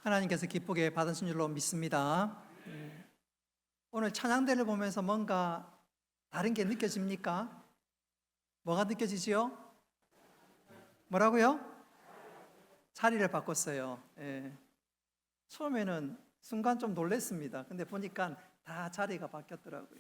하나님께서 기쁘게 받으신 줄로 믿습니다. 오늘 찬양대를 보면서 뭔가 다른 게 느껴집니까? 뭐가 느껴지지요? 뭐라고요? 자리를 바꿨어요. 처음에는 순간 좀 놀랐습니다. 근데 보니까 다 자리가 바뀌었더라고요.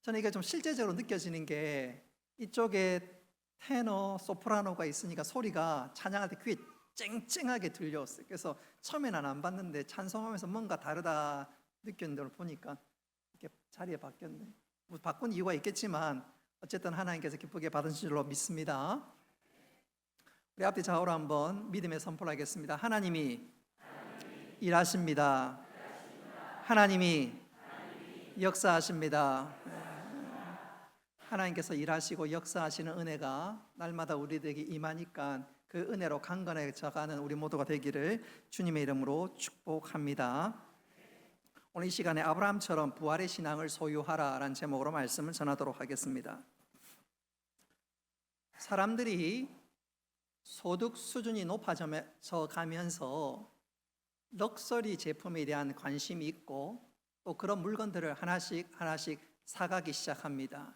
저는 이게 좀 실제적으로 느껴지는 게 이쪽에 테너, 소프라노가 있으니까 소리가 찬양할 때 귀에 쨍쨍하게 들려왔어요. 그래서 처음에는 안 봤는데 찬송하면서 뭔가 다르다 느꼈는데 오늘 보니까 이렇게 자리에 바뀌었네. 뭐 바꾼 이유가 있겠지만 어쨌든 하나님께서 기쁘게 받으신 줄로 믿습니다. 우리 앞뒤 좌우로 한번 믿음의 선포를 하겠습니다. 하나님이 일하십니다. 하나님이 역사하십니다. 하나님께서 일하시고 역사하시는 은혜가 날마다 우리들에게 임하니까 그 은혜로 강건해져가는 우리 모두가 되기를 주님의 이름으로 축복합니다. 오늘 이 시간에 아브라함처럼 부활의 신앙을 소유하라 라는 제목으로 말씀을 전하도록 하겠습니다. 사람들이 소득 수준이 높아져 가면서 럭셔리 제품에 대한 관심이 있고 또 그런 물건들을 하나씩 사가기 시작합니다.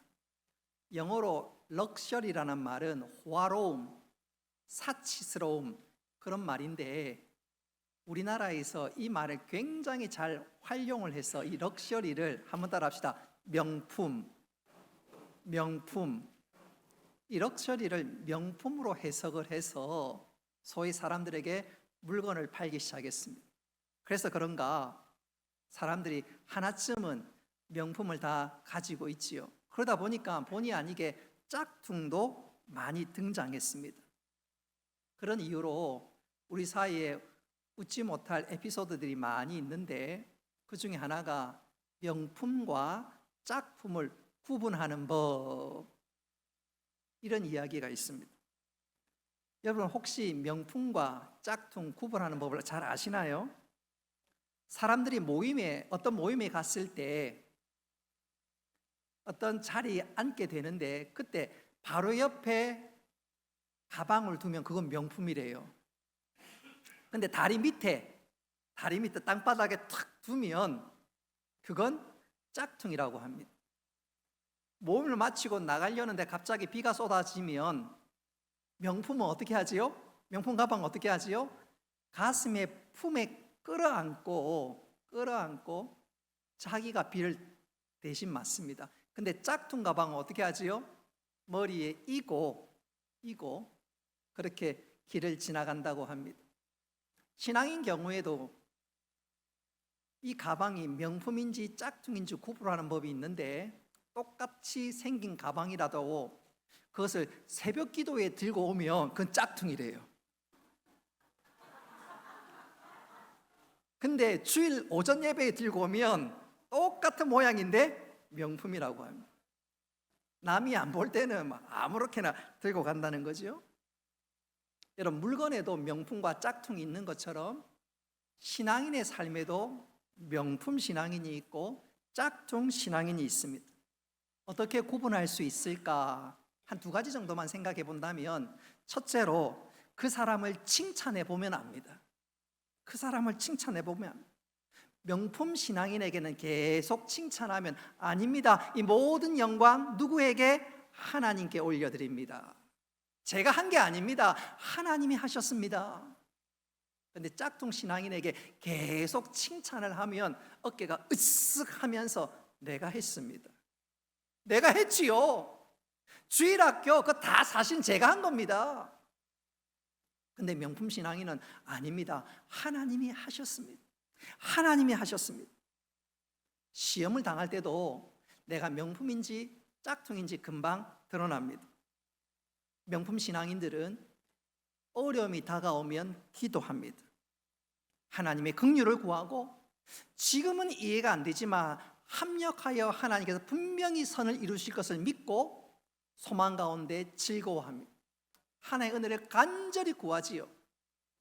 영어로 럭셔리라는 말은 호화로움, 사치스러움 그런 말인데 우리나라에서 이 말을 굉장히 잘 활용을 해서 이 럭셔리를 한번 따라 합시다. 명품. 이 럭셔리를 명품으로 해석을 해서 소위 사람들에게 물건을 팔기 시작했습니다. 그래서 그런가 사람들이 하나쯤은 명품을 다 가지고 있지요. 그러다 보니까 본의 아니게 짝퉁도 많이 등장했습니다. 그런 이유로 우리 사이에 웃지 못할 에피소드들이 많이 있는데 그 중에 하나가 명품과 짝품을 구분하는 법, 이런 이야기가 있습니다. 여러분 혹시 명품과 짝퉁 구분하는 법을 잘 아시나요? 사람들이 어떤 모임에 갔을 때 어떤 자리에 앉게 되는데 그때 바로 옆에 가방을 두면 그건 명품이래요. 근데 다리 밑에 땅바닥에 탁 두면 그건 짝퉁이라고 합니다. 모임을 마치고 나가려는데 갑자기 비가 쏟아지면 명품은 어떻게 하지요? 명품 가방은 어떻게 하지요? 가슴에 품에 끌어안고 자기가 비를 대신 맞습니다. 근데 짝퉁 가방은 어떻게 하지요? 머리에 이고 그렇게 길을 지나간다고 합니다. 신앙인 경우에도 이 가방이 명품인지 짝퉁인지 구분하는 법이 있는데 똑같이 생긴 가방이라도 그것을 새벽 기도에 들고 오면 그건 짝퉁이래요. 근데 주일 오전 예배에 들고 오면 똑같은 모양인데 명품이라고 합니다. 남이 안 볼 때는 아무렇게나 들고 간다는 거죠. 여러분 물건에도 명품과 짝퉁이 있는 것처럼 신앙인의 삶에도 명품 신앙인이 있고 짝퉁 신앙인이 있습니다. 어떻게 구분할 수 있을까? 한 두 가지 정도만 생각해 본다면 첫째로 그 사람을 칭찬해 보면 압니다. 명품 신앙인에게는 계속 칭찬하면 아닙니다. 이 모든 영광 누구에게? 하나님께 올려드립니다. 제가 한 게 아닙니다. 하나님이 하셨습니다. 그런데 짝퉁 신앙인에게 계속 칭찬을 하면 어깨가 으쓱 하면서 내가 했습니다. 내가 했지요. 주일학교 그거 다 사실 제가 한 겁니다. 근데 명품 신앙인은 아닙니다. 하나님이 하셨습니다. 시험을 당할 때도 내가 명품인지 짝퉁인지 금방 드러납니다. 명품 신앙인들은 어려움이 다가오면 기도합니다. 하나님의 긍휼을 구하고 지금은 이해가 안 되지만 합력하여 하나님께서 분명히 선을 이루실 것을 믿고 소망 가운데 즐거워합니다. 하나님의 은혜를 간절히 구하지요.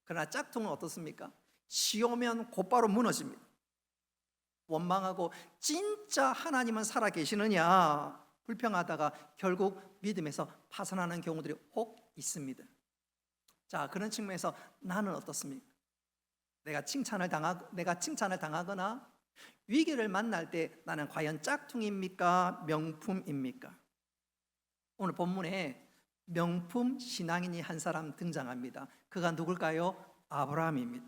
그러나 짝퉁은 어떻습니까? 시오면 곧바로 무너집니다. 원망하고 진짜 하나님은 살아계시느냐 불평하다가 결국 믿음에서 파산하는 경우들이 혹 있습니다. 자, 그런 측면에서 나는 어떻습니까? 내가 칭찬을 당하거나 위기를 만날 때 나는 과연 짝퉁입니까? 명품입니까? 오늘 본문에 명품 신앙인이 한 사람 등장합니다. 그가 누굴까요? 아브라함입니다.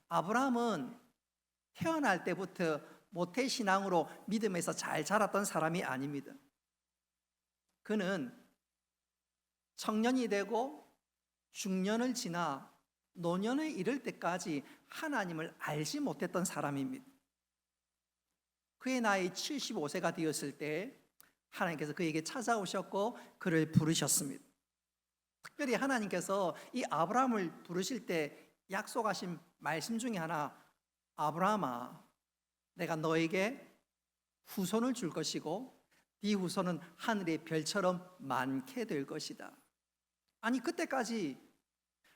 아브라함은 태어날 때부터 모태신앙으로 믿음에서 잘 자랐던 사람이 아닙니다. 그는 청년이 되고 중년을 지나 노년에 이를 때까지 하나님을 알지 못했던 사람입니다. 그의 나이 75세가 되었을 때 하나님께서 그에게 찾아오셨고 그를 부르셨습니다. 특별히 하나님께서 이 아브라함을 부르실 때 약속하신 말씀 중에 하나, 아브라함아, 내가 너에게 후손을 줄 것이고 네 후손은 하늘의 별처럼 많게 될 것이다. 아니, 그때까지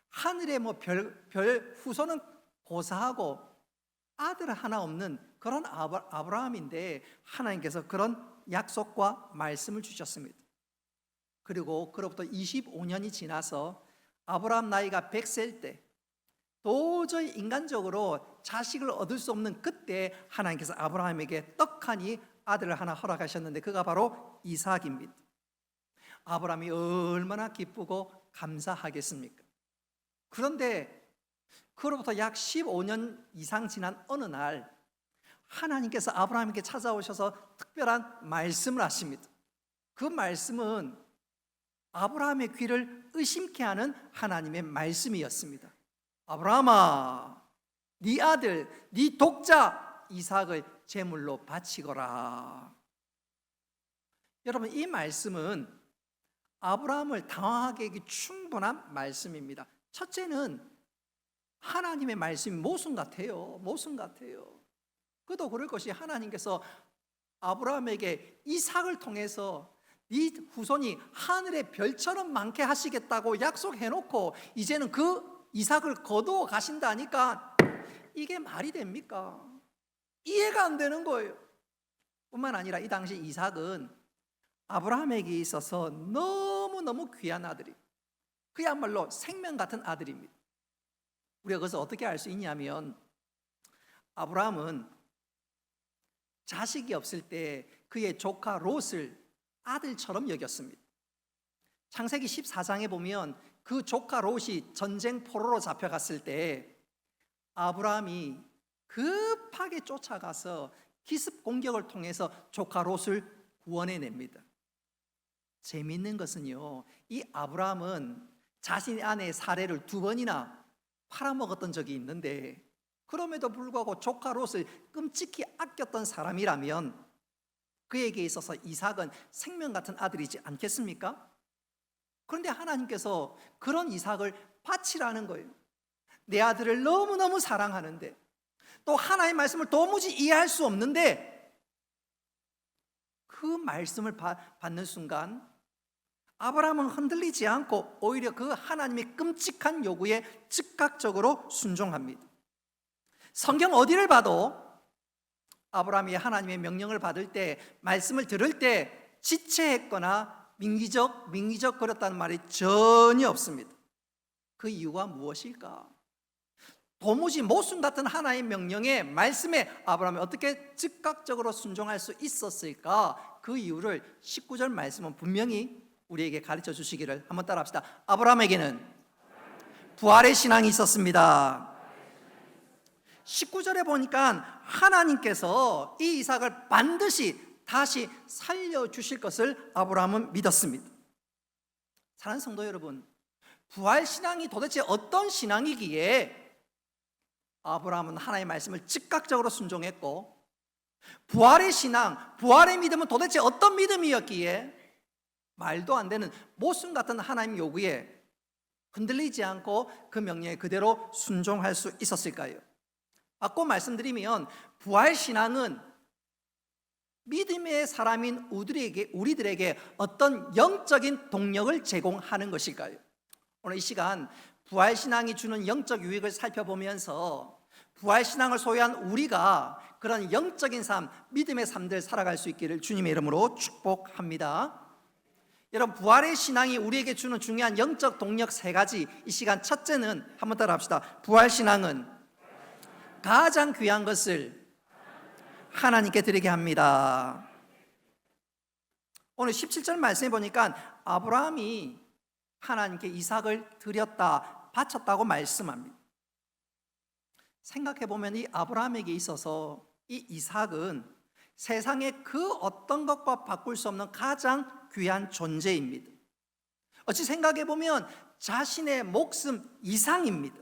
하늘의 별 후손은 고사하고 아들 하나 없는 그런 아브라함인데 하나님께서 그런 약속과 말씀을 주셨습니다. 그리고 그로부터 25년이 지나서 아브라함 나이가 100세일 때 도저히 인간적으로 자식을 얻을 수 없는 그때 하나님께서 아브라함에게 떡하니 아들을 하나 허락하셨는데 그가 바로 이삭입니다. 아브라함이 얼마나 기쁘고 감사하겠습니까? 그런데 그로부터 약 15년 이상 지난 어느 날 하나님께서 아브라함에게 찾아오셔서 특별한 말씀을 하십니다. 그 말씀은 아브라함의 귀를 의심케 하는 하나님의 말씀이었습니다. 아브라함아, 네 아들, 네 독자 이삭을 제물로 바치거라. 여러분, 이 말씀은 아브라함을 당황하게 하기 충분한 말씀입니다. 첫째는 하나님의 말씀이 모순 같아요. 모순 같아요. 그도 그럴 것이 하나님께서 아브라함에게 이삭을 통해서 네 후손이 하늘의 별처럼 많게 하시겠다고 약속해놓고 이제는 그 이삭을 거두어 가신다니까 이게 말이 됩니까? 이해가 안 되는 거예요. 뿐만 아니라 이 당시 이삭은 아브라함에게 있어서 너무너무 귀한 아들이, 그야말로 생명 같은 아들입니다. 우리가 그것을 어떻게 알 수 있냐면 아브라함은 자식이 없을 때 그의 조카 롯을 아들처럼 여겼습니다. 창세기 14장에 보면 그 조카 롯이 전쟁 포로로 잡혀갔을 때 아브라함이 급하게 쫓아가서 기습 공격을 통해서 조카 롯을 구원해냅니다. 재미있는 것은요, 이 아브라함은 자신의 아내의 사례를 2번이나 팔아먹었던 적이 있는데 그럼에도 불구하고 조카 롯을 끔찍히 아꼈던 사람이라면 그에게 있어서 이삭은 생명 같은 아들이지 않겠습니까? 그런데 하나님께서 그런 이삭을 바치라는 거예요. 내 아들을 너무너무 사랑하는데 또 하나님의 말씀을 도무지 이해할 수 없는데 그 말씀을 받는 순간 아브라함은 흔들리지 않고 오히려 그 하나님의 끔찍한 요구에 즉각적으로 순종합니다. 성경 어디를 봐도 아브라함이 하나님의 명령을 받을 때, 말씀을 들을 때 지체했거나 민기적거렸다는 말이 전혀 없습니다. 그 이유가 무엇일까? 도무지 모순 같은 하나님의 명령에, 말씀에 아브라함이 어떻게 즉각적으로 순종할 수 있었을까? 그 이유를 19절 말씀은 분명히 우리에게 가르쳐 주시기를 한번 따라합시다. 아브라함에게는 부활의 신앙이 있었습니다. 19절에 보니까 하나님께서 이 이삭을 반드시 다시 살려주실 것을 아브라함은 믿었습니다. 사랑하는 성도 여러분, 부활신앙이 도대체 어떤 신앙이기에 아브라함은 하나님의 말씀을 즉각적으로 순종했고, 부활의 신앙, 부활의 믿음은 도대체 어떤 믿음이었기에 말도 안 되는 모순 같은 하나님 요구에 흔들리지 않고 그 명령에 그대로 순종할 수 있었을까요? 바꿔 말씀드리면 부활신앙은 믿음의 사람인 우리들에게 어떤 영적인 동력을 제공하는 것일까요? 오늘 이 시간 부활신앙이 주는 영적 유익을 살펴보면서 부활신앙을 소유한 우리가 그런 영적인 삶, 믿음의 삶들 살아갈 수 있기를 주님의 이름으로 축복합니다. 여러분, 부활의 신앙이 우리에게 주는 중요한 영적 동력 세 가지. 이 시간 첫째는 한번 따라 합시다. 부활 신앙은 가장 귀한 것을 하나님께 드리게 합니다. 오늘 17절 말씀해 보니까 아브라함이 하나님께 이삭을 드렸다, 바쳤다고 말씀합니다. 생각해 보면 이 아브라함에게 있어서 이 이삭은 세상의 그 어떤 것과 바꿀 수 없는 가장 귀한 존재입니다. 어찌 생각해 보면 자신의 목숨 이상입니다.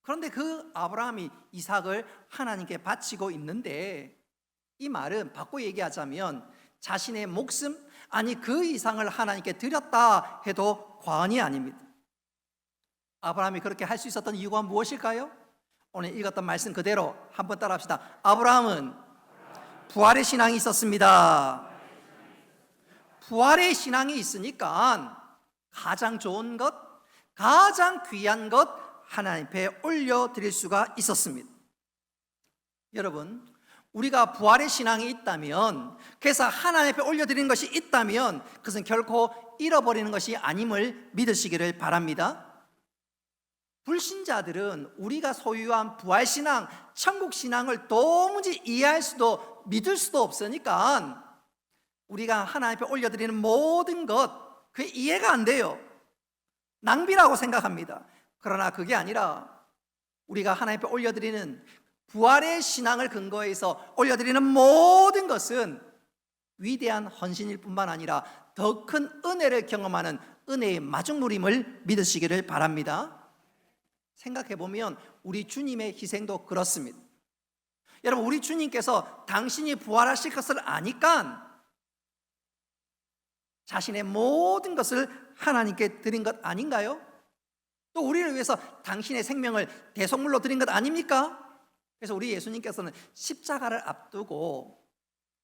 그런데 그 아브라함이 이삭을 하나님께 바치고 있는데, 이 말은 바꿔 얘기하자면 자신의 목숨, 아니 그 이상을 하나님께 드렸다 해도 과언이 아닙니다. 아브라함이 그렇게 할 수 있었던 이유가 무엇일까요? 오늘 읽었던 말씀 그대로 한번 따라 합시다. 아브라함은 부활의 신앙이 있었습니다. 부활의 신앙이 있으니까 가장 좋은 것, 가장 귀한 것 하나님 앞에 올려드릴 수가 있었습니다. 여러분, 우리가 부활의 신앙이 있다면, 그래서 하나님 앞에 올려드리는 것이 있다면 그것은 결코 잃어버리는 것이 아님을 믿으시기를 바랍니다. 불신자들은 우리가 소유한 부활신앙, 천국신앙을 도무지 이해할 수도 믿을 수도 없으니까 우리가 하나님 앞에 올려드리는 모든 것, 그게 이해가 안 돼요. 낭비라고 생각합니다. 그러나 그게 아니라 우리가 하나님 앞에 올려드리는 부활의 신앙을 근거해서 올려드리는 모든 것은 위대한 헌신일 뿐만 아니라 더 큰 은혜를 경험하는 은혜의 마중물임을 믿으시기를 바랍니다. 생각해보면 우리 주님의 희생도 그렇습니다. 여러분, 우리 주님께서 당신이 부활하실 것을 아니까 자신의 모든 것을 하나님께 드린 것 아닌가요? 또 우리를 위해서 당신의 생명을 대속물로 드린 것 아닙니까? 그래서 우리 예수님께서는 십자가를 앞두고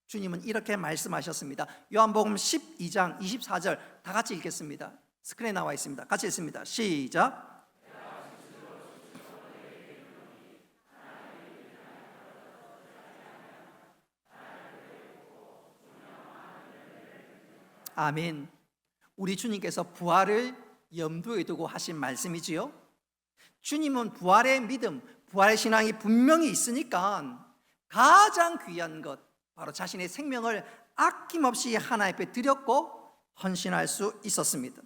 주님은 이렇게 말씀하셨습니다. 요한복음 12장 24절 다 같이 읽겠습니다. 스크린에 나와 있습니다. 같이 읽습니다. 시작. 아멘. 우리 주님께서 부활을 염두에 두고 하신 말씀이지요. 주님은 부활의 믿음, 부활의 신앙이 분명히 있으니까 가장 귀한 것, 바로 자신의 생명을 아낌없이 하나님 앞에 드렸고 헌신할 수 있었습니다.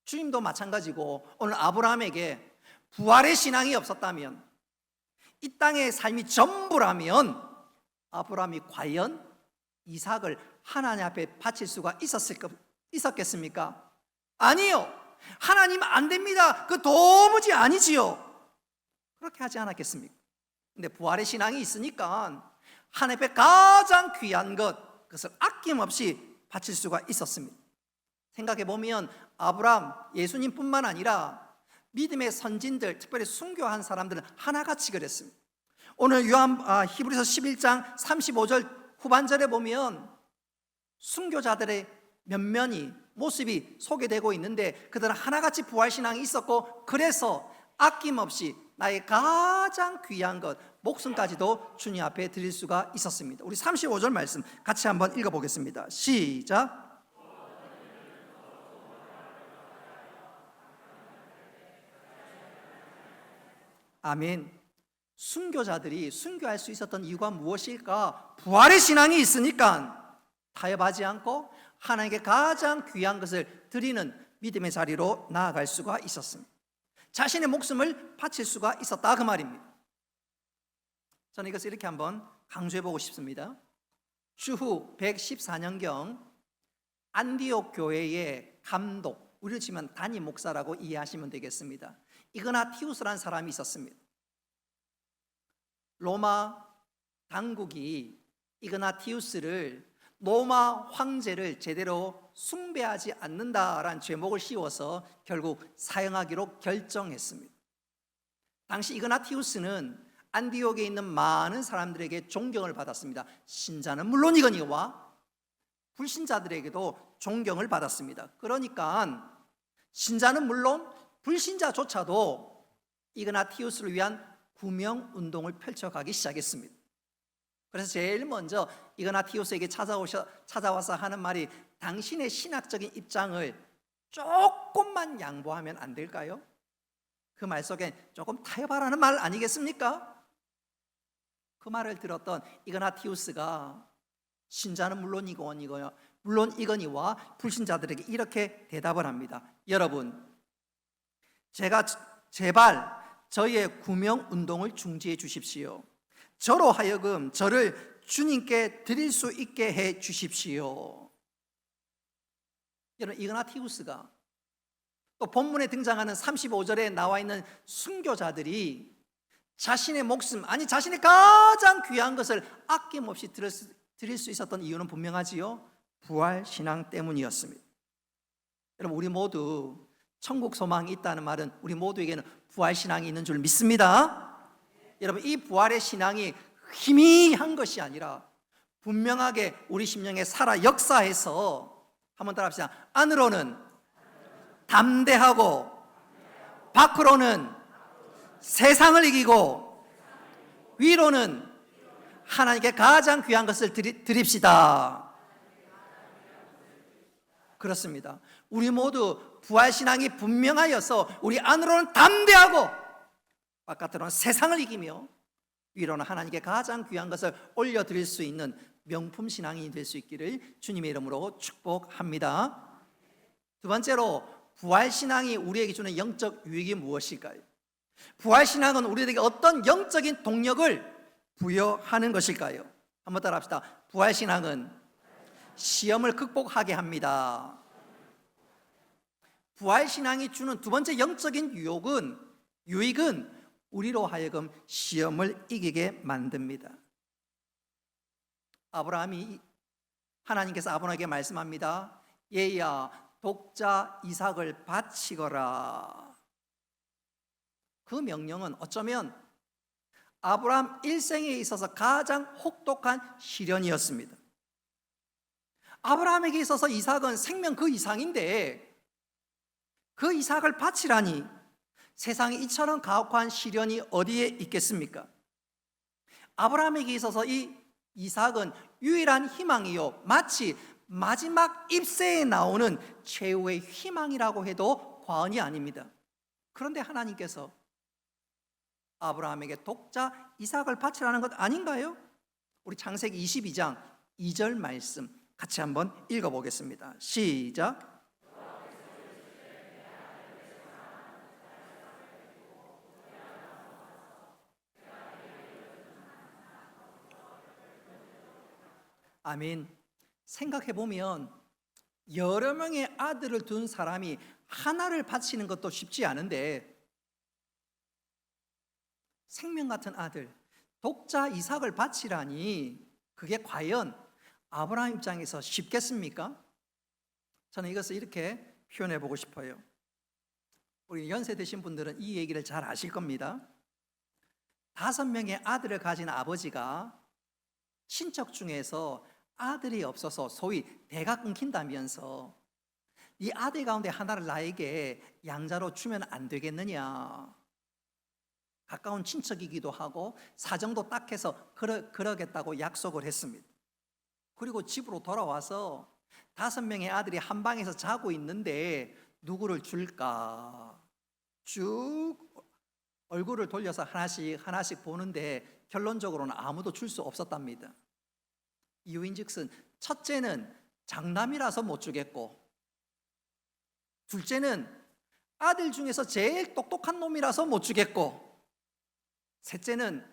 주님도 마찬가지고 오늘 아브라함에게 부활의 신앙이 없었다면, 이 땅의 삶이 전부라면 아브라함이 과연 이삭을 하나님 앞에 바칠 수가 있었겠습니까? 아니요. 하나님 안 됩니다. 그 도무지 아니지요. 그렇게 하지 않았겠습니까? 근데 부활의 신앙이 있으니까 하나님 앞에 가장 귀한 것, 그것을 아낌없이 바칠 수가 있었습니다. 생각해 보면 아브라함, 예수님뿐만 아니라 믿음의 선진들, 특별히 순교한 사람들은 하나같이 그랬습니다. 오늘 히브리서 11장 35절 후반절에 보면 순교자들의 면면이, 모습이 소개되고 있는데 그들은 하나같이 부활신앙이 있었고, 그래서 아낌없이 나의 가장 귀한 것, 목숨까지도 주님 앞에 드릴 수가 있었습니다. 우리 35절 말씀 같이 한번 읽어보겠습니다. 시작. 아멘. 순교자들이 순교할 수 있었던 이유가 무엇일까? 부활의 신앙이 있으니까 타협하지 않고 하나님께 가장 귀한 것을 드리는 믿음의 자리로 나아갈 수가 있었습니다. 자신의 목숨을 바칠 수가 있었다, 그 말입니다. 저는 이것을 이렇게 한번 강조해보고 싶습니다. 주후 114년경 안디옥 교회의 감독, 우리를 치면 담임 목사라고 이해하시면 되겠습니다. 이그나티우스라는 사람이 있었습니다. 로마 당국이 이그나티우스를 로마 황제를 제대로 숭배하지 않는다라는 죄목을 씌워서 결국 사형하기로 결정했습니다. 당시 이그나티우스는 안디옥에 있는 많은 사람들에게 존경을 받았습니다. 신자는 물론이거니와 불신자들에게도 존경을 받았습니다. 그러니까 신자는 물론 불신자조차도 이그나티우스를 위한 구명 운동을 펼쳐가기 시작했습니다. 그래서 제일 먼저 이그나티우스에게 찾아와서 하는 말이, 당신의 신학적인 입장을 조금만 양보하면 안 될까요? 그 말 속엔 조금 타협하라는 말 아니겠습니까? 그 말을 들었던 이그나티우스가 신자는 물론이거니와 불신자들에게 이렇게 대답을 합니다. 여러분, 제발 저희의 구명 운동을 중지해 주십시오. 저로 하여금 저를 주님께 드릴 수 있게 해 주십시오. 여러분, 이그나티우스가 또 본문에 등장하는 35절에 나와 있는 순교자들이 자신의 목숨, 아니 자신의 가장 귀한 것을 아낌없이 드릴 수 있었던 이유는 분명하지요. 부활신앙 때문이었습니다. 여러분, 우리 모두 천국 소망이 있다는 말은 우리 모두에게는 부활신앙이 있는 줄 믿습니다. 여러분, 이 부활의 신앙이 희미한 것이 아니라 분명하게 우리 심령에 살아 역사해서, 한번 따라합시다. 안으로는 담대하고 밖으로는 세상을 이기고 위로는 하나님께 가장 귀한 것을 드립시다. 그렇습니다. 우리 모두 부활신앙이 분명하여서 우리 안으로는 담대하고 바깥으로는 세상을 이기며 위로는 하나님께 가장 귀한 것을 올려드릴 수 있는 명품 신앙이 될 수 있기를 주님의 이름으로 축복합니다. 두 번째로, 부활신앙이 우리에게 주는 영적 유익이 무엇일까요? 부활신앙은 우리에게 어떤 영적인 동력을 부여하는 것일까요? 한번 따라합시다. 부활신앙은 시험을 극복하게 합니다. 부활신앙이 주는 두 번째 영적인 유익은 우리로 하여금 시험을 이기게 만듭니다. 하나님께서 아브라함에게 말씀합니다. 얘야, 독자 이삭을 바치거라. 그 명령은 어쩌면 아브라함 일생에 있어서 가장 혹독한 시련이었습니다. 아브라함에게 있어서 이삭은 생명 그 이상인데 그 이삭을 바치라니, 세상에 이처럼 가혹한 시련이 어디에 있겠습니까? 아브라함에게 있어서 이 이삭은 유일한 희망이요, 마치 마지막 잎새에 나오는 최후의 희망이라고 해도 과언이 아닙니다. 그런데 하나님께서 아브라함에게 독자 이삭을 바치라는 것 아닌가요? 우리 창세기 22장 2절 말씀 같이 한번 읽어보겠습니다. 시작. 아멘. 생각해보면 여러 명의 아들을 둔 사람이 하나를 바치는 것도 쉽지 않은데, 생명 같은 아들, 독자 이삭을 바치라니 그게 과연 아브라함 입장에서 쉽겠습니까? 저는 이것을 이렇게 표현해 보고 싶어요. 우리 연세 드신 분들은 이 얘기를 잘 아실 겁니다. 5명의 아들을 가진 아버지가 친척 중에서 아들이 없어서 소위 대가 끊긴다면서 이 아들 가운데 하나를 나에게 양자로 주면 안 되겠느냐, 가까운 친척이기도 하고 사정도 딱해서 그러겠다고 약속을 했습니다. 그리고 집으로 돌아와서 5명의 아들이 한 방에서 자고 있는데 누구를 줄까? 쭉 얼굴을 돌려서 하나씩 보는데 결론적으로는 아무도 줄 수 없었답니다. 이유인즉슨 첫째는 장남이라서 못 주겠고, 둘째는 아들 중에서 제일 똑똑한 놈이라서 못 주겠고, 셋째는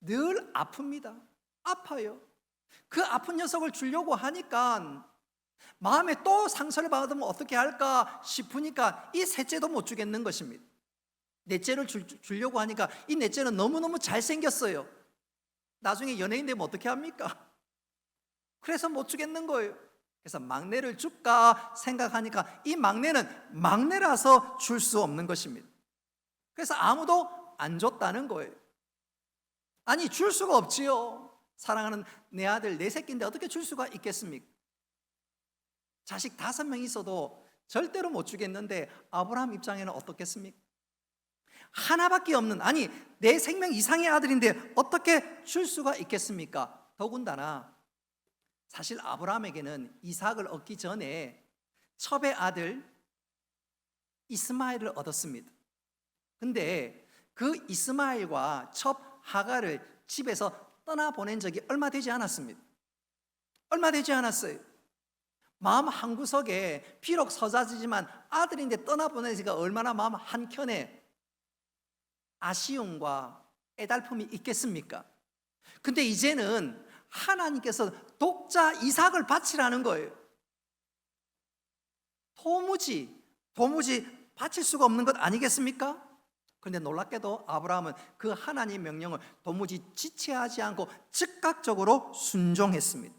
늘 아픕니다. 아파요. 그 아픈 녀석을 주려고 하니까 마음에 또 상처를 받으면 어떻게 할까 싶으니까 이 셋째도 못 주겠는 것입니다. 넷째를 주려고 하니까 이 넷째는 너무너무 잘생겼어요. 나중에 연예인 되면 어떻게 합니까? 그래서 못 주겠는 거예요. 그래서 막내를 줄까 생각하니까 이 막내는 막내라서 줄 수 없는 것입니다. 그래서 아무도 안 줬다는 거예요. 아니, 줄 수가 없지요. 사랑하는 내 아들, 내 새끼인데 어떻게 줄 수가 있겠습니까? 자식 5명 있어도 절대로 못 주겠는데 아브라함 입장에는 어떻겠습니까? 하나밖에 없는, 아니 내 생명 이상의 아들인데 어떻게 줄 수가 있겠습니까? 더군다나 사실 아브라함에게는 이삭을 얻기 전에 첩의 아들 이스마엘을 얻었습니다. 근데 그 이스마엘과 첩 하갈을 집에서 떠나보낸 적이 얼마 되지 않았습니다. 얼마 되지 않았어요. 마음 한구석에 비록 서자지지만 아들인데 떠나보내기가 얼마나 마음 한켠에 아쉬움과 애달픔이 있겠습니까? 근데 이제는 하나님께서 독자 이삭을 바치라는 거예요. 도무지 바칠 수가 없는 것 아니겠습니까? 그런데 놀랍게도 아브라함은 그 하나님의 명령을 도무지 지체하지 않고 즉각적으로 순종했습니다.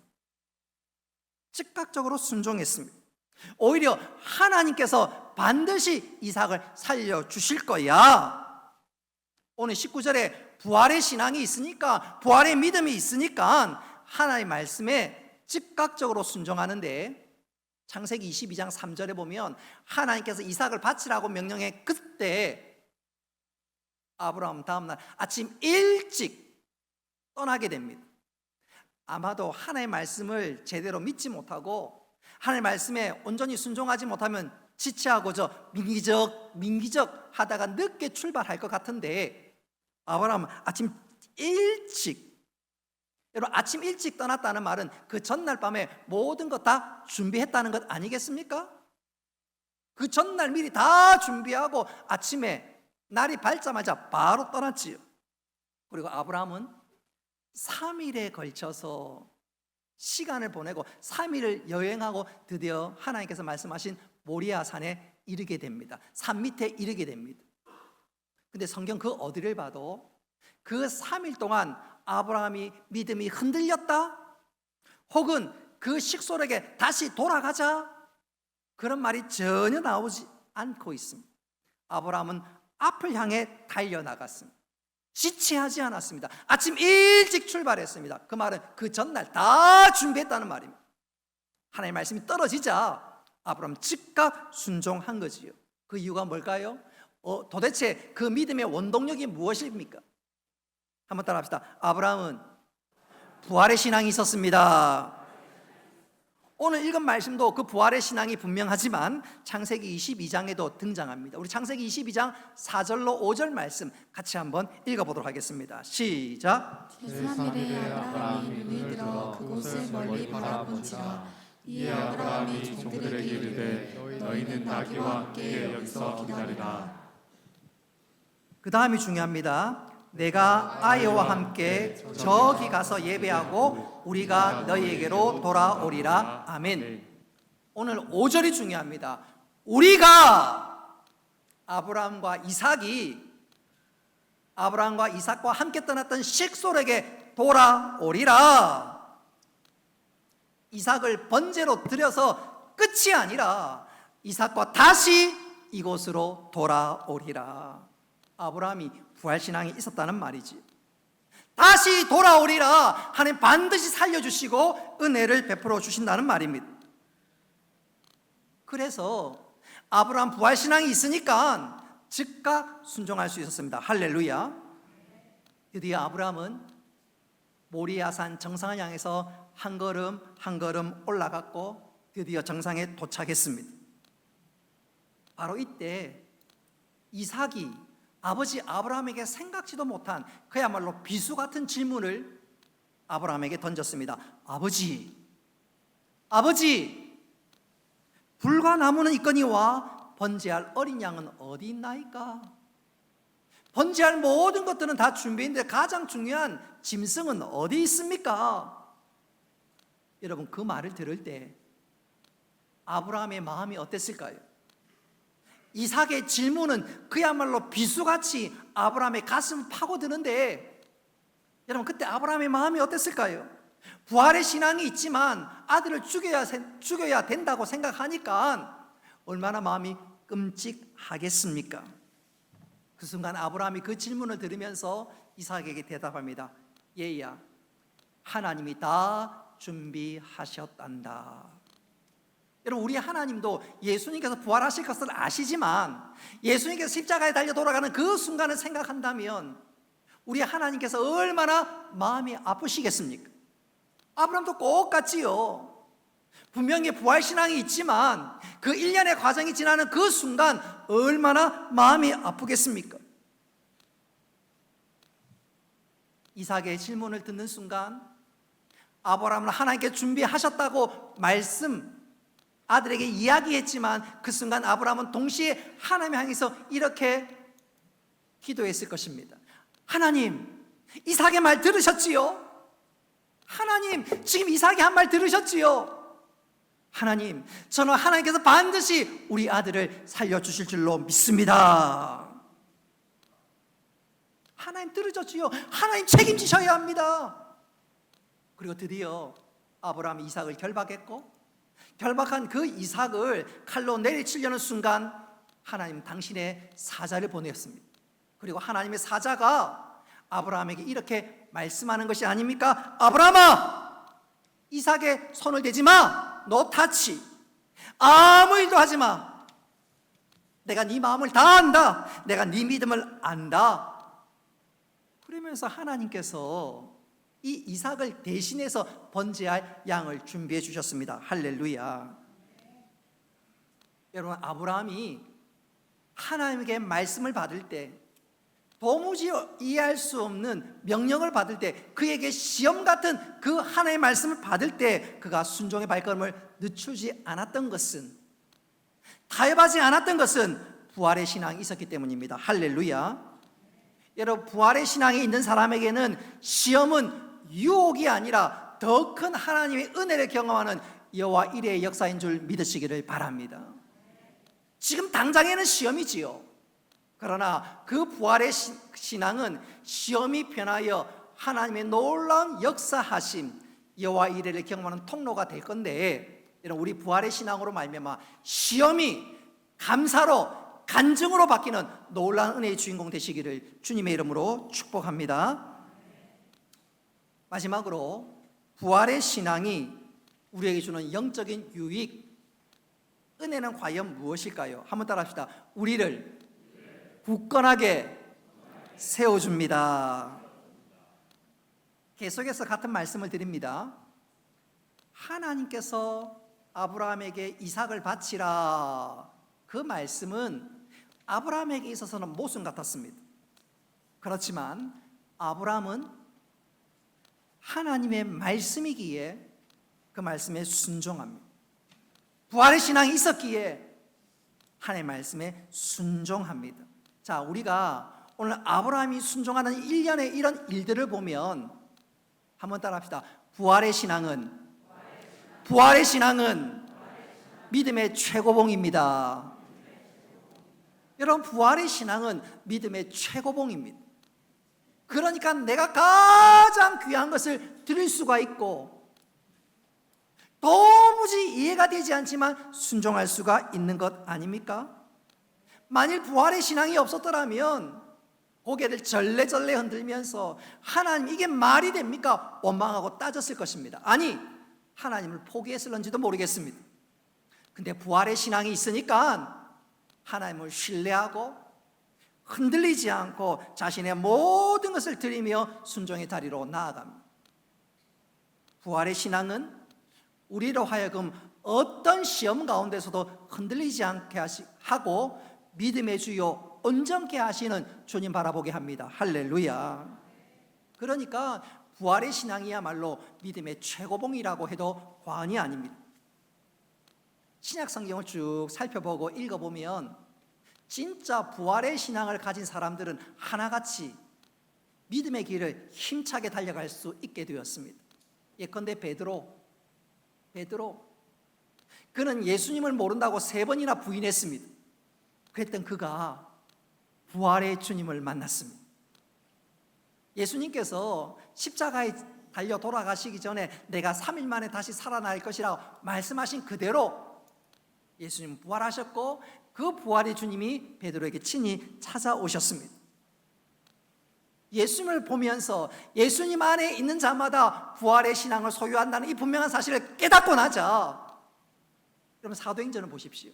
즉각적으로 순종했습니다. 오히려 하나님께서 반드시 이삭을 살려주실 거야. 오늘 19절에 부활의 신앙이 있으니까, 부활의 믿음이 있으니까 하나님의 말씀에 즉각적으로 순종하는데, 창세기 22장 3절에 보면 하나님께서 이삭을 바치라고 명령해 그때 아브라함 다음날 아침 일찍 떠나게 됩니다. 아마도 하나님의 말씀을 제대로 믿지 못하고 하나님의 말씀에 온전히 순종하지 못하면 지체하고 민기적 하다가 늦게 출발할 것 같은데, 아브라함은 아침 일찍, 여러분 아침 일찍 떠났다는 말은 그 전날 밤에 모든 것 다 준비했다는 것 아니겠습니까? 그 전날 미리 다 준비하고 아침에 날이 밝자마자 바로 떠났지요. 그리고 아브라함은 3일에 걸쳐서 시간을 보내고 3일을 여행하고 드디어 하나님께서 말씀하신 모리아 산에 이르게 됩니다. 산 밑에 이르게 됩니다. 근데 성경 그 어디를 봐도 그 3일 동안 아브라함이 믿음이 흔들렸다, 혹은 그 식솔에게 다시 돌아가자, 그런 말이 전혀 나오지 않고 있습니다. 아브라함은 앞을 향해 달려나갔습니다. 지체하지 않았습니다. 아침 일찍 출발했습니다. 그 말은 그 전날 다 준비했다는 말입니다. 하나님의 말씀이 떨어지자 아브라함 즉각 순종한 거지요. 그 이유가 뭘까요? 도대체 그 믿음의 원동력이 무엇입니까? 한번 따라합시다. 아브라함은 부활의 신앙이 있었습니다. 오늘 읽은 말씀도 그 부활의 신앙이 분명하지만 창세기 22장에도 등장합니다. 우리 창세기 22장 4절로 5절 말씀 같이 한번 읽어보도록 하겠습니다. 시작. 제3일에 아브라함이 눈을 들어 그곳을 멀리 바라본지라. 이에 아브라함이 종들에게 이르되 너희는 나귀와 함께 여기서 기다리라. 그 다음이 중요합니다. 내가 아이와 함께 저기 가서 예배하고 우리가 너희에게로 돌아오리라. 아멘. 오늘 5절이 중요합니다. 우리가, 아브라함과 이삭과 함께 떠났던 식솔에게 돌아오리라. 이삭을 번제로 드려서 끝이 아니라 이삭과 다시 이곳으로 돌아오리라. 아브라함이 부활신앙이 있었다는 말이지. 다시 돌아오리라. 하나님 반드시 살려주시고 은혜를 베풀어 주신다는 말입니다. 그래서 아브라함 부활신앙이 있으니까 즉각 순종할 수 있었습니다. 할렐루야. 드디어 아브라함은 모리아산 정상을 향해서 한 걸음 한 걸음 올라갔고 드디어 정상에 도착했습니다. 바로 이때 이삭이 아버지 아브라함에게 생각지도 못한 그야말로 비수 같은 질문을 아브라함에게 던졌습니다. 아버지, 불과 나무는 있거니와 번제할 어린 양은 어디 있나이까? 번제할 모든 것들은 다 준비했는데 가장 중요한 짐승은 어디 있습니까? 여러분, 그 말을 들을 때 아브라함의 마음이 어땠을까요? 이삭의 질문은 그야말로 비수같이 아브라함의 가슴을 파고드는데, 여러분 그때 아브라함의 마음이 어땠을까요? 부활의 신앙이 있지만 아들을 죽여야 된다고 생각하니까 얼마나 마음이 끔찍하겠습니까? 그 순간 아브라함이 그 질문을 들으면서 이삭에게 대답합니다. 얘야, 하나님이 다 준비하셨단다. 여러분, 우리 하나님도 예수님께서 부활하실 것을 아시지만 예수님께서 십자가에 달려 돌아가는 그 순간을 생각한다면 우리 하나님께서 얼마나 마음이 아프시겠습니까? 아브라함도 똑같지요. 분명히 부활신앙이 있지만 그 1년의 과정이 지나는 그 순간 얼마나 마음이 아프겠습니까? 이삭의 질문을 듣는 순간 아브라함은 하나님께 준비하셨다고 아들에게 이야기했지만 그 순간 아브라함은 동시에 하나님 향해서 이렇게 기도했을 것입니다. 하나님, 이삭의 말 들으셨지요? 하나님, 지금 이삭이 한 말 들으셨지요? 하나님, 저는 하나님께서 반드시 우리 아들을 살려주실 줄로 믿습니다. 하나님 들으셨지요? 하나님 책임지셔야 합니다. 그리고 드디어 아브라함이 이삭을 결박했고, 결박한 그 이삭을 칼로 내리치려는 순간 하나님 당신의 사자를 보내었습니다. 그리고 하나님의 사자가 아브라함에게 이렇게 말씀하는 것이 아닙니까? 아브라함아, 이삭의 손을 대지 마. 너 타치. 아무 일도 하지 마. 내가 네 마음을 다 안다. 내가 네 믿음을 안다. 그러면서 하나님께서 이 이삭을 대신해서 번제할 양을 준비해 주셨습니다. 할렐루야. 여러분, 아브라함이 하나님에게 말씀을 받을 때, 도무지 이해할 수 없는 명령을 받을 때, 그에게 시험 같은 그 하나님의 말씀을 받을 때 그가 순종의 발걸음을 늦추지 않았던 것은, 타협하지 않았던 것은 부활의 신앙이 있었기 때문입니다. 할렐루야. 여러분, 부활의 신앙이 있는 사람에게는 시험은 유혹이 아니라 더 큰 하나님의 은혜를 경험하는 여호와 일의 역사인 줄 믿으시기를 바랍니다. 지금 당장에는 시험이지요. 그러나 그 부활의 신앙은 시험이 변하여 하나님의 놀라운 역사하심, 여호와 이레를 경험하는 통로가 될 건데, 여러분, 우리 부활의 신앙으로 말미암아 시험이 감사로, 간증으로 바뀌는 놀라운 은혜의 주인공 되시기를 주님의 이름으로 축복합니다. 마지막으로 부활의 신앙이 우리에게 주는 영적인 유익, 은혜는 과연 무엇일까요? 한번 따라합시다. 우리를 굳건하게 세워줍니다. 계속해서 같은 말씀을 드립니다. 하나님께서 아브라함에게 이삭을 바치라, 그 말씀은 아브라함에게 있어서는 모순 같았습니다. 그렇지만 아브라함은 하나님의 말씀이기에 그 말씀에 순종합니다. 부활의 신앙이 있었기에 하나님의 말씀에 순종합니다. 자, 우리가 오늘 아브라함이 순종하는 일련의 이런 일들을 보면 한번 따라합시다. 부활의 신앙은 믿음의 최고봉입니다. 여러분, 부활의 신앙은 믿음의 최고봉입니다. 그러니까 내가 가장 귀한 것을 드릴 수가 있고 도무지 이해가 되지 않지만 순종할 수가 있는 것 아닙니까? 만일 부활의 신앙이 없었더라면 고개를 절레절레 흔들면서 하나님, 이게 말이 됩니까? 원망하고 따졌을 것입니다. 아니, 하나님을 포기했을런지도 모르겠습니다. 근데 부활의 신앙이 있으니까 하나님을 신뢰하고 흔들리지 않고 자신의 모든 것을 드리며 순종의 다리로 나아갑니다. 부활의 신앙은 우리로 하여금 어떤 시험 가운데서도 흔들리지 않게 하고 믿음의 주요 온전케 하시는 주님 바라보게 합니다. 할렐루야. 그러니까 부활의 신앙이야말로 믿음의 최고봉이라고 해도 과언이 아닙니다. 신약 성경을 쭉 살펴보고 읽어보면 진짜 부활의 신앙을 가진 사람들은 하나같이 믿음의 길을 힘차게 달려갈 수 있게 되었습니다. 예컨대 베드로, 그는 예수님을 모른다고 3번이나 부인했습니다. 그랬던 그가 부활의 주님을 만났습니다. 예수님께서 십자가에 달려 돌아가시기 전에 내가 3일 만에 다시 살아날 것이라고 말씀하신 그대로 예수님은 부활하셨고 그 부활의 주님이 베드로에게 친히 찾아오셨습니다. 예수님을 보면서 예수님 안에 있는 자마다 부활의 신앙을 소유한다는 이 분명한 사실을 깨닫고 나자, 여러분, 사도행전을 보십시오.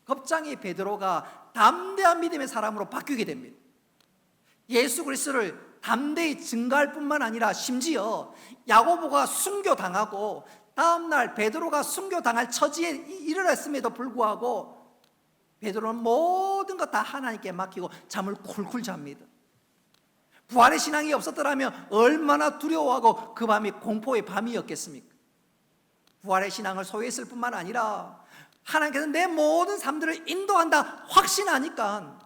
겁장이 베드로가 담대한 믿음의 사람으로 바뀌게 됩니다. 예수 그리스도를 담대히 증거할 뿐만 아니라 심지어 야고보가 순교당하고 다음날 베드로가 순교당할 처지에 이르렀음에도 불구하고 베드로는 모든 것 다 하나님께 맡기고 잠을 쿨쿨 잡니다. 부활의 신앙이 없었더라면 얼마나 두려워하고 그 밤이 공포의 밤이었겠습니까? 부활의 신앙을 소유했을 뿐만 아니라 하나님께서 내 모든 삶들을 인도한다 확신하니까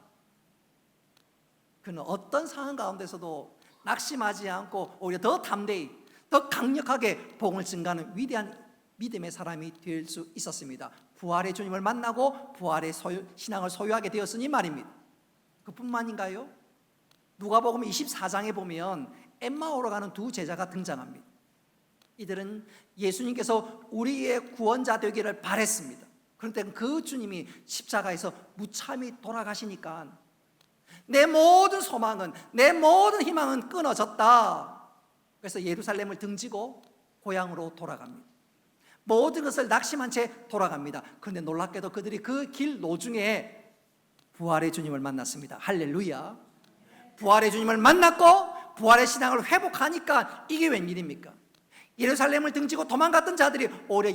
그는 어떤 상황 가운데서도 낙심하지 않고 오히려 더 담대히 더 강력하게 복음을 증가하는 위대한 믿음의 사람이 될 수 있었습니다. 부활의 주님을 만나고 부활의 신앙을 소유하게 되었으니 말입니다. 그뿐만인가요? 누가복음 24장에 보면 엠마오로 가는 두 제자가 등장합니다. 이들은 예수님께서 우리의 구원자 되기를 바랬습니다. 그런데 그 주님이 십자가에서 무참히 돌아가시니까 내 모든 소망은, 내 모든 희망은 끊어졌다. 그래서 예루살렘을 등지고 고향으로 돌아갑니다. 모든 것을 낙심한 채 돌아갑니다. 그런데 놀랍게도 그들이 그 길 노중에 부활의 주님을 만났습니다. 할렐루야. 부활의 주님을 만났고 부활의 신앙을 회복하니까 이게 웬일입니까? 예루살렘을 등지고 도망갔던 자들이 오히려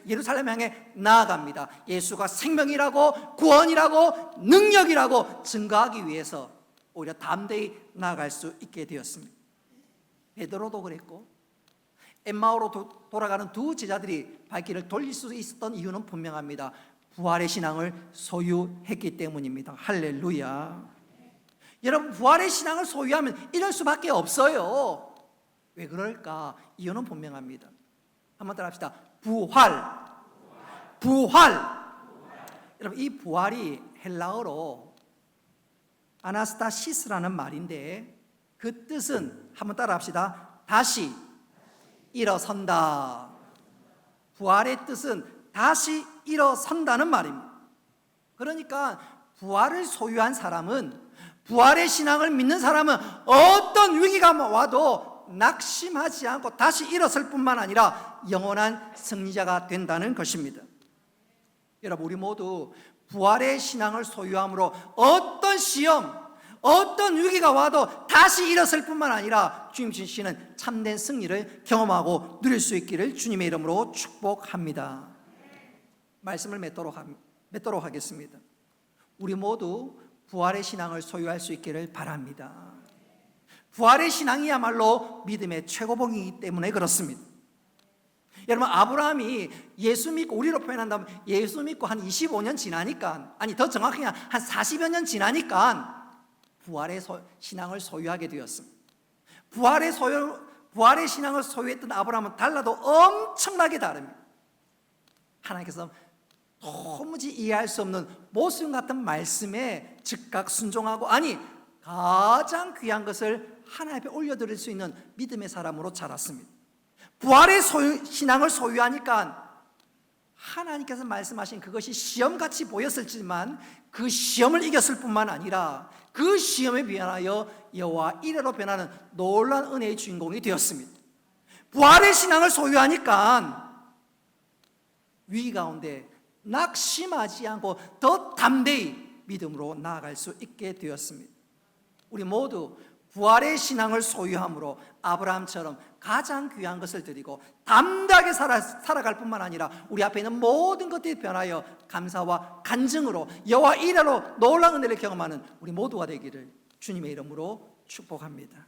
예루살렘 향해 나아갑니다. 예수가 생명이라고 구원이라고 능력이라고 증거하기 위해서 오히려 담대히 나아갈 수 있게 되었습니다. 베드로도 그랬고 엠마오로 돌아가는 두 제자들이 발길을 돌릴 수 있었던 이유는 분명합니다. 부활의 신앙을 소유했기 때문입니다. 할렐루야. 여러분, 부활의 신앙을 소유하면 이럴 수밖에 없어요. 왜 그럴까? 이유는 분명합니다. 한번 따라 합시다. 부활. 여러분, 이 부활이 헬라어로 아나스타시스라는 말인데 그 뜻은 한번 따라 합시다. 다시 일어선다. 부활의 뜻은 다시 일어선다는 말입니다. 그러니까 부활을 소유한 사람은, 부활의 신앙을 믿는 사람은 어떤 위기가 와도 낙심하지 않고 다시 일어설 뿐만 아니라 영원한 승리자가 된다는 것입니다. 여러분, 우리 모두 부활의 신앙을 소유함으로 어떤 시험, 어떤 위기가 와도 다시 일어설 뿐만 아니라 주님 주시는 참된 승리를 경험하고 누릴 수 있기를 주님의 이름으로 축복합니다. 말씀을 맺도록 하겠습니다. 우리 모두 부활의 신앙을 소유할 수 있기를 바랍니다. 부활의 신앙이야말로 믿음의 최고봉이기 때문에 그렇습니다. 여러분, 아브라함이 예수 믿고, 우리로 표현한다면 예수 믿고 한 25년 지나니까, 아니 더 정확히 한 40여 년 지나니까 부활의 신앙을 소유하게 되었습니다. 부활의 신앙을 소유했던 아브라함은 달라도 엄청나게 다릅니다. 하나님께서 도무지 이해할 수 없는 모순 같은 말씀에 즉각 순종하고, 아니 가장 귀한 것을 하나님 앞에 올려드릴 수 있는 믿음의 사람으로 자랐습니다. 부활의 신앙을 소유하니까 하나님께서 말씀하신 그것이 시험같이 보였을지만 그 시험을 이겼을 뿐만 아니라 그 시험에 비하여 여호와 이레로 변하는 놀라운 은혜의 주인공이 되었습니다. 부활의 신앙을 소유하니까 위기 가운데 낙심하지 않고 더 담대히 믿음으로 나아갈 수 있게 되었습니다. 우리 모두 부활의 신앙을 소유함으로 아브라함처럼 가장 귀한 것을 드리고 담대하게 살아갈 뿐만 아니라 우리 앞에 있는 모든 것들이 변하여 감사와 간증으로 여호와 이레로 놀라운 은혜를 경험하는 우리 모두가 되기를 주님의 이름으로 축복합니다.